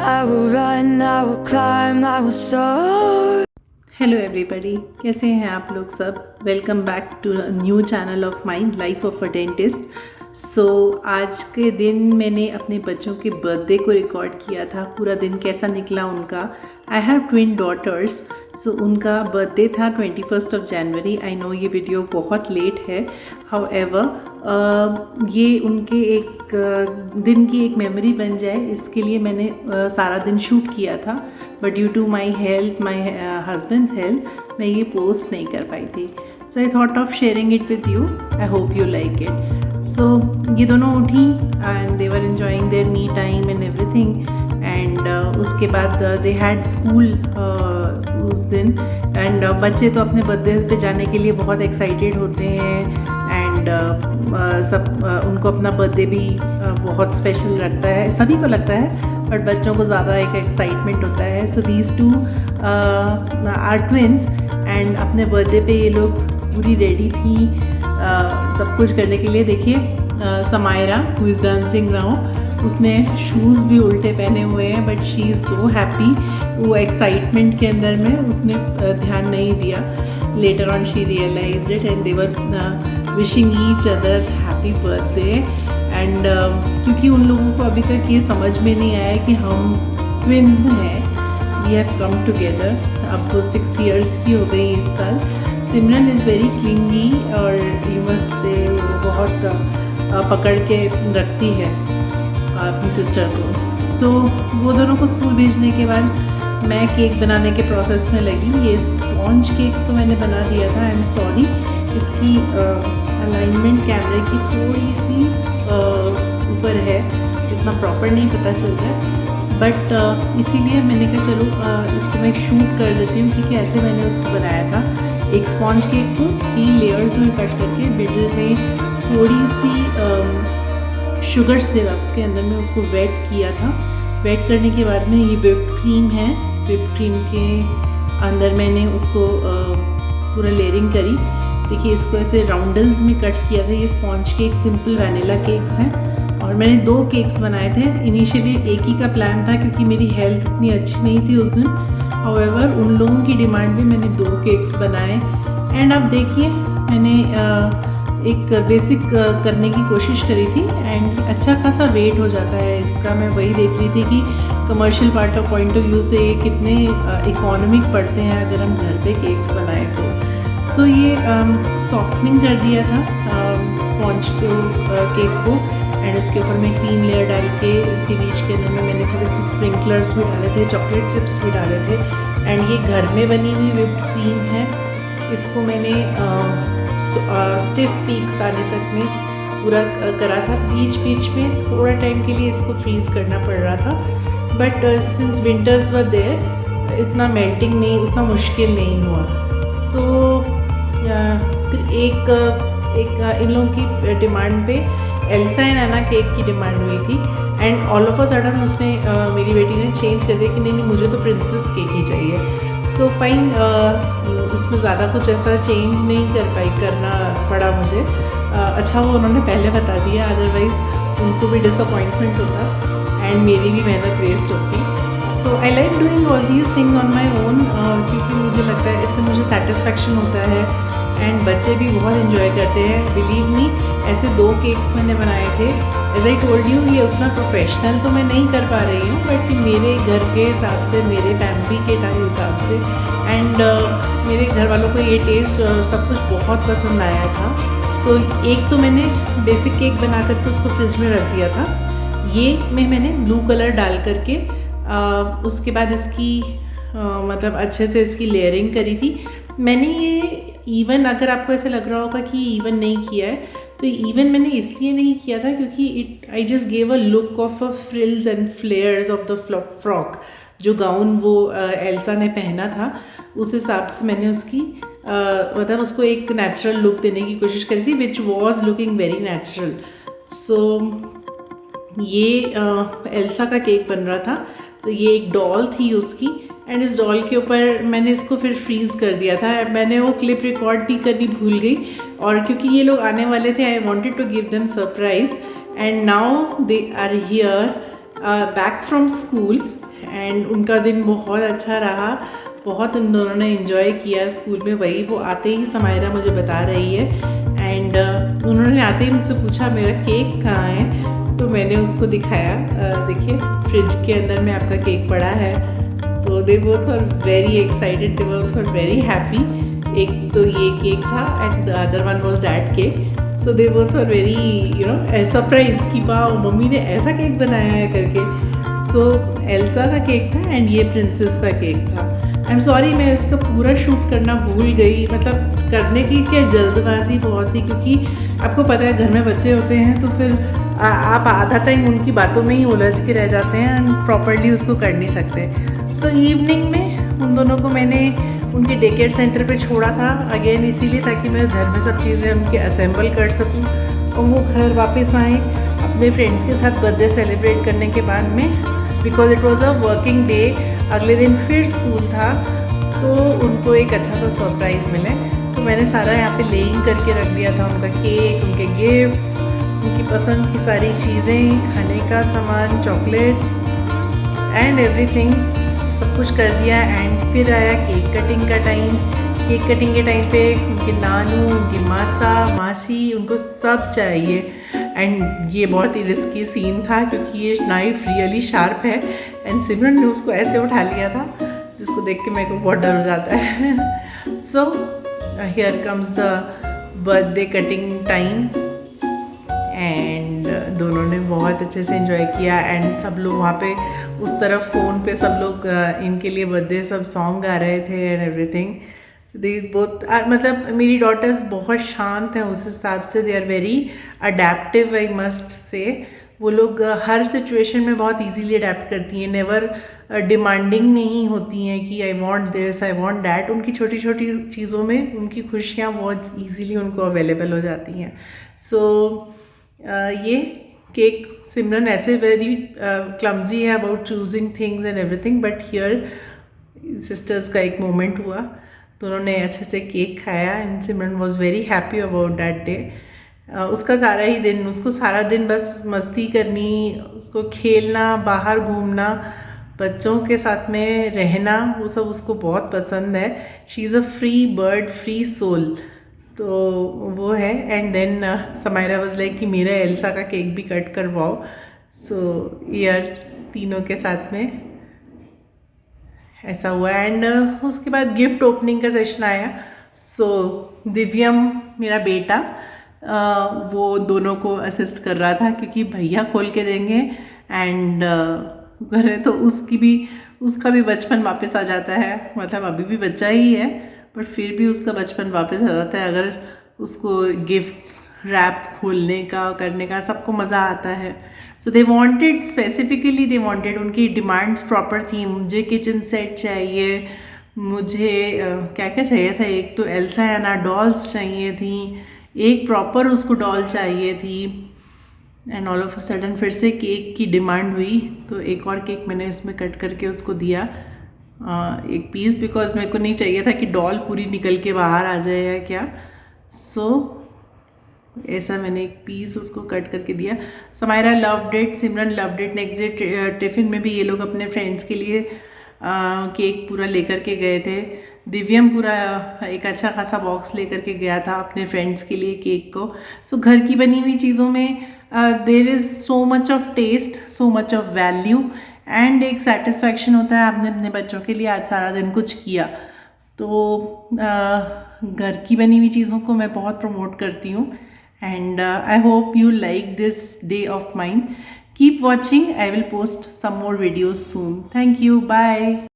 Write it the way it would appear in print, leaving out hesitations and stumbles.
I will run, I will climb, I will soar. Hello everybody, कैसे हैं आप लोग सब। Welcome back to new channel of mind, life of a dentist. So आज के दिन मैंने अपने बच्चों के बर्थडे को रिकॉर्ड किया था। पूरा दिन कैसा निकला उनका। आई हैव ट्विन डॉटर्स, सो उनका बर्थडे था 21 जनवरी। आई नो ये वीडियो बहुत लेट है, हाउएवर ये उनके एक दिन की एक मेमोरी बन जाए इसके लिए मैंने सारा दिन शूट किया था। But due to my health, my husband's health, मैं ये पोस्ट नहीं कर पाई थी। So I thought of sharing it with you. I hope you like it. So ये दोनों उठी and they were enjoying their me time and everything. And उसके बाद दे हैड स्कूल उस दिन। एंड बच्चे तो अपने बर्थडे पे जाने के लिए बहुत एक्साइटेड होते हैं। एंड सब उनको अपना बर्थडे भी बहुत स्पेशल लगता है, सभी को लगता है, बट बच्चों को ज़्यादा एक एक्साइटमेंट होता है। So these two are twins and अपने बर्थडे पे ये लोग पूरी रेडी थी सब कुछ करने के लिए। देखिए Samaira who is dancing now, उसने शूज़ भी उल्टे पहने हुए हैं, but she is so happy. वो एक्साइटमेंट के अंदर में उसने ध्यान नहीं दिया। Later on she realised it and they were wishing each other happy birthday. And क्योंकि उन लोगों को अभी तक ये समझ में नहीं आया कि हम ट्विन्स हैं, वी हैव कम टुगेदर। अब वो 6 years की हो गई इस साल। सिमरन इज़ वेरी क्लिंगी और यू मस्ट से वो बहुत पकड़ के रखती है अपनी सिस्टर को। सो वो दोनों को स्कूल भेजने के बाद मैं केक बनाने के प्रोसेस में लगी। ये स्पॉन्ज केक तो मैंने बना दिया था। आई एम सॉरी, इसकी अलाइनमेंट कैमरे की थोड़ी सी ऊपर है, इतना प्रॉपर नहीं पता चल रहा है, बट इसीलिए मैंने कहा चलो इसको मैं शूट कर देती हूँ, क्योंकि ऐसे मैंने उसको बनाया था। एक स्पॉन्ज केक को 3 layers में कट करके मिडल में थोड़ी सी शुगर सिरप के अंदर में उसको वेट किया था। वेट करने के बाद में ये व्हिप्ड क्रीम है, व्हिप्ड क्रीम के अंदर मैंने उसको पूरा लेयरिंग करी। देखिए इसको ऐसे राउंडल्स में कट किया था। ये sponge cake simple vanilla cakes हैं और मैंने 2 केक्स बनाए थे। इनिशियली एक ही का प्लान था क्योंकि मेरी हेल्थ इतनी अच्छी नहीं थी उस दिन। हाउएवर उन लोगों की डिमांड पे मैंने 2 केक्स बनाए। एंड अब देखिए मैंने एक बेसिक करने की कोशिश करी थी एंड अच्छा खासा वेट हो जाता है इसका। मैं वही देख रही थी कि कमर्शियल पॉइंट ऑफ व्यू से ये कितने इकोनॉमिक पड़ते हैं अगर हम घर पे केक्स बनाएं तो। सो ये सॉफ्टनिंग कर दिया था स्पॉन्ज को केक को एंड उसके ऊपर मैं क्रीम लेयर डाल के इसके बीच के अंदर में मैंने थोड़े से स्प्रिंकलर्स भी डाले थे, चॉकलेट चिप्स भी डाले थे। एंड ये घर में बनी हुई व्हिप्ड क्रीम है। इसको मैंने स्टिफ पीक्स आने तक में पूरा करा था। बीच में थोड़ा टाइम के लिए इसको फ्रीज़ करना पड़ रहा था, but since winters were there इतना मेल्टिंग नहीं, उतना मुश्किल नहीं हुआ। सो एक इन लोगों की डिमांड पे एल्सा एंड एना केक की डिमांड हुई थी and all of a sudden उसने मेरी बेटी ने चेंज कर दिया कि नहीं मुझे तो प्रिंसेस केक ही चाहिए। सो फाइन, उसमें ज़्यादा कुछ ऐसा चेंज नहीं करना पड़ा मुझे। अच्छा वो उन्होंने पहले बता दिया, अदरवाइज़ उनको भी डिसअपॉइंटमेंट होता एंड मेरी भी मेहनत वेस्ट होती। So I like doing all these things on my own, क्योंकि मुझे लगता है इससे मुझे सेटिस्फेक्शन होता है एंड बच्चे भी बहुत इन्जॉय करते हैं। बिलीव मी, ऐसे 2 केक्स मैंने बनाए थे। एज आई टोल्ड यू, ये उतना प्रोफेशनल तो मैं नहीं कर पा रही हूँ, बट मेरे घर के हिसाब से, मेरे फैमिली के हिसाब से एंड मेरे घर वालों को ये टेस्ट सब कुछ बहुत पसंद आया था। सो एक तो मैंने बेसिक केक बना करके उसको फ्रिज में रख दिया था। ये मैंने ब्लू कलर डाल करके उसके बाद इसकी मतलब अच्छे से इसकी लेयरिंग करी थी। मैंने ये इवन, अगर आपको ऐसे लग रहा होगा कि इवन नहीं किया है, तो इवन मैंने इसलिए नहीं किया था क्योंकि I just gave a look of a frills and फ्लेयर्स of the frock. जो गाउन वो एल्सा ने पहना था उस हिसाब से मैंने उसकी मतलब उसको एक नेचुरल लुक देने की कोशिश करी थी, which was looking very natural. So ये एल्सा का केक बन रहा था। सो ये एक डॉल थी उसकी एंड इस डॉल के ऊपर मैंने इसको फिर फ्रीज़ कर दिया था। मैंने वो क्लिप रिकॉर्ड नहीं करनी भूल गई, और क्योंकि ये लोग आने वाले थे I wanted to give them surprise and now they are here back from school and उनका दिन बहुत अच्छा रहा, बहुत उन दोनों ने एंजॉय किया स्कूल में। वही वो आते ही समायरा मुझे बता रही है एंड उन्होंने आते ही मुझसे पूछा मेरा केक कहाँ है, तो मैंने उसको दिखाया। देखिए फ्रिज के अंदर में आपका केक पड़ा है। तो they both were very excited, they both were very happy. एक तो ये केक था and the other one was dad cake. So they both were very surprised कि वाह मम्मी ने ऐसा केक बनाया है करके। सो एल्सा का केक था एंड ये प्रिंसेस का केक था। आई एम सॉरी मैं इसका पूरा शूट करना भूल गई, मतलब करने की क्या जल्दबाजी बहुत थी, क्योंकि आपको पता है घर में बच्चे होते हैं तो फिर आप आधा टाइम उनकी बातों में ही उलझ के रह जाते हैं एंड प्रॉपरली उसको कर नहीं सकते। सो इवनिंग में उन दोनों को मैंने उनके डे केयर सेंटर पे छोड़ा था अगेन, इसीलिए ताकि मैं घर में सब चीज़ें उनके असेंबल कर सकूं और वो घर वापस आएँ अपने फ्रेंड्स के साथ बर्थडे सेलिब्रेट करने के बाद में, because it was a working day. अगले दिन फिर स्कूल था तो उनको एक अच्छा सा सरप्राइज़ मिले। तो मैंने सारा यहाँ पे लेइंग करके रख दिया था, उनका केक, उनके गिफ्ट्स, उनकी पसंद की सारी चीज़ें, खाने का सामान, चॉकलेट्स एंड एवरीथिंग, सब कुछ कर दिया। एंड फिर आया केक कटिंग का टाइम। केक कटिंग के टाइम पे उनके नानू, उनकी मासा, मासी, उनको सब चाहिए। एंड ये बहुत ही रिस्की सीन था क्योंकि ये नाइफ रियली शार्प है एंड सिमरन ने उसको ऐसे उठा लिया था जिसको देख के मेरे को बहुत डर हो जाता है। So here comes the birthday cutting time and दोनों ने बहुत अच्छे से एंजॉय किया। एंड सब लोग वहाँ पे उस तरफ फ़ोन पे सब लोग इनके लिए बर्थडे सब सॉन्ग गा रहे थे एंड एवरीथिंग। दे बोथ मतलब मेरी डॉटर्स बहुत शांत हैं उस हिसाब से, they are very adaptive I must say. वो लोग हर सिचुएशन में बहुत इजीली अडेप्ट करती हैं, नेवर डिमांडिंग नहीं होती हैं कि I want this, I want that. उनकी छोटी छोटी चीज़ों में उनकी खुशियाँ बहुत इजीली उनको अवेलेबल हो जाती हैं। सो ये केक सिमरन ऐसे वेरी क्लमजी है about choosing things and everything, but here sisters का एक मोमेंट हुआ, तो उन्होंने अच्छे से केक खाया and Simran was very happy about that day. उसका सारा ही दिन, उसको सारा दिन बस मस्ती करनी, उसको खेलना, बाहर घूमना, बच्चों के साथ में रहना, वो सब उसको बहुत पसंद है। She is a free bird, free soul, तो वो है। And then Samaira was like कि मेरा एल्सा का केक भी कट करवाओ। सो यार तीनों के साथ में ऐसा हुआ। एंड उसके बाद गिफ्ट ओपनिंग का सेशन आया। सो दिव्यम मेरा बेटा वो दोनों को असिस्ट कर रहा था क्योंकि भैया खोल के देंगे एंड करें तो उसका भी बचपन वापस आ जाता है। मतलब अभी भी बच्चा ही है पर फिर भी उसका बचपन वापस आ जाता है अगर उसको गिफ्ट्स रैप खोलने का करने का, सबको मज़ा आता है। So they wanted specifically, they wanted, उनकी डिमांड्स प्रॉपर थी। मुझे किचन सेट चाहिए, मुझे क्या क्या चाहिए था, एक तो एल्सा एना डॉल्स चाहिए थी, एक प्रॉपर उसको डॉल चाहिए थी। And all of a sudden फिर से केक की डिमांड हुई तो एक और केक मैंने इसमें कट करके उसको दिया एक पीस, बिकॉज मेरे को नहीं चाहिए था कि डॉल पूरी निकल के बाहर आ जाए या क्या। सो ऐसा मैंने एक पीस उसको कट करके दिया। Samaira loved it, Simran loved it. Next day tiffin में भी ये लोग अपने फ्रेंड्स के लिए केक पूरा लेकर के गए थे। दिव्यम पूरा एक अच्छा खासा बॉक्स लेकर के गया था अपने फ्रेंड्स के लिए केक को। सो घर की बनी हुई चीज़ों में there is so much of taste, so much of value and एक सेटिस्फैक्शन होता है आपने अपने बच्चों के लिए आज सारा दिन कुछ किया। तो घर की बनी हुई चीज़ों को मैं बहुत प्रमोट करती हूँ। And I hope you like this day of mine. Keep watching. I will post some more videos soon. Thank you. Bye.